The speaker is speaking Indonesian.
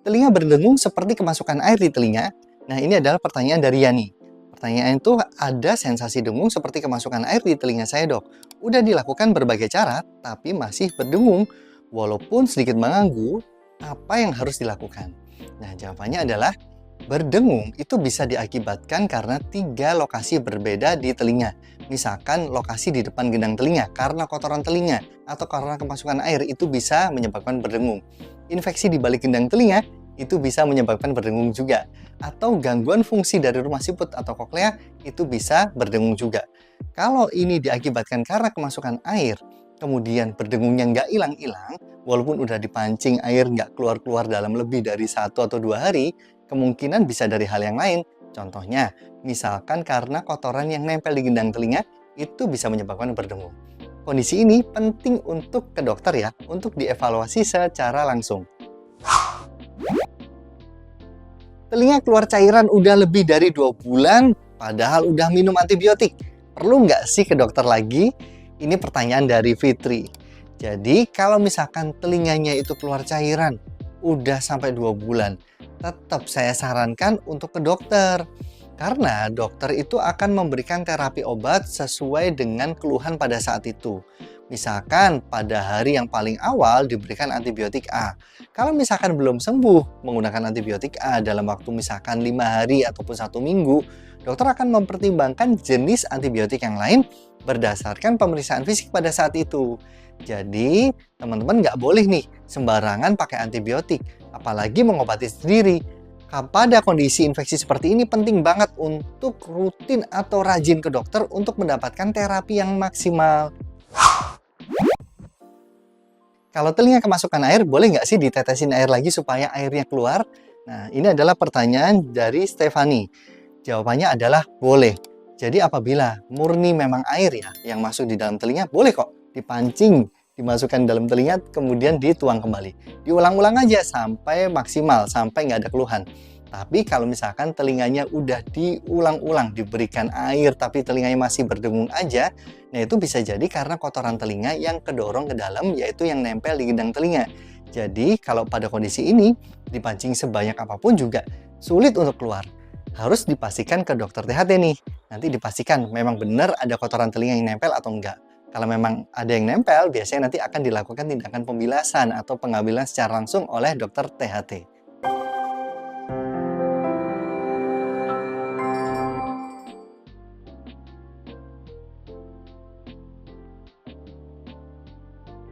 Telinga berdengung seperti kemasukan air di telinga. Nah, ini adalah pertanyaan dari Yani. Pertanyaan itu, ada sensasi dengung seperti kemasukan air di telinga saya, dok. Udah dilakukan berbagai cara, tapi masih berdengung. Walaupun sedikit mengganggu, apa yang harus dilakukan? Nah, jawabannya adalah berdengung itu bisa diakibatkan karena 3 lokasi berbeda di telinga. Misalkan lokasi di depan gendang telinga karena kotoran telinga atau karena kemasukan air itu bisa menyebabkan berdengung. Infeksi di balik gendang telinga itu bisa menyebabkan berdengung juga. Atau gangguan fungsi dari rumah siput atau koklea itu bisa berdengung juga. Kalau ini diakibatkan karena kemasukan air, kemudian berdengungnya nggak hilang-hilang, walaupun udah dipancing air nggak keluar-keluar dalam lebih dari 1 atau 2 hari, kemungkinan bisa dari hal yang lain. Contohnya, misalkan karena kotoran yang nempel di gendang telinga, itu bisa menyebabkan berdengung. Kondisi ini penting untuk ke dokter ya, untuk dievaluasi secara langsung. Telinga keluar cairan udah lebih dari 2 bulan, padahal udah minum antibiotik. Perlu nggak sih ke dokter lagi? Ini pertanyaan dari Fitri. Jadi, kalau misalkan telinganya itu keluar cairan, udah sampai 2 bulan, tetap saya sarankan untuk ke dokter. Karena dokter itu akan memberikan terapi obat sesuai dengan keluhan pada saat itu. Misalkan pada hari yang paling awal diberikan antibiotik A. Kalau misalkan belum sembuh menggunakan antibiotik A dalam waktu misalkan 5 hari ataupun 1 minggu, dokter akan mempertimbangkan jenis antibiotik yang lain berdasarkan pemeriksaan fisik pada saat itu. Jadi, teman-teman nggak boleh nih sembarangan pakai antibiotik, apalagi mengobati sendiri. Pada kondisi infeksi seperti ini penting banget untuk rutin atau rajin ke dokter untuk mendapatkan terapi yang maksimal. Kalau telinga kemasukan air, boleh nggak sih ditetesin air lagi supaya airnya keluar? Nah, ini adalah pertanyaan dari Stefani. Jawabannya adalah boleh. Jadi apabila murni memang air ya yang masuk di dalam telinga, boleh kok dipancing, dimasukkan dalam telinga, kemudian dituang kembali. Diulang-ulang aja sampai maksimal, sampai nggak ada keluhan. Tapi kalau misalkan telinganya udah diulang-ulang diberikan air tapi telinganya masih berdengung aja, nah itu bisa jadi karena kotoran telinga yang kedorong ke dalam, yaitu yang nempel di gendang telinga. Jadi kalau pada kondisi ini dipancing sebanyak apapun juga sulit untuk keluar. Harus dipastikan ke dokter THT nih. Nanti dipastikan memang benar ada kotoran telinga yang nempel atau enggak. Kalau memang ada yang nempel, biasanya nanti akan dilakukan tindakan pembilasan atau pengambilan secara langsung oleh dokter THT.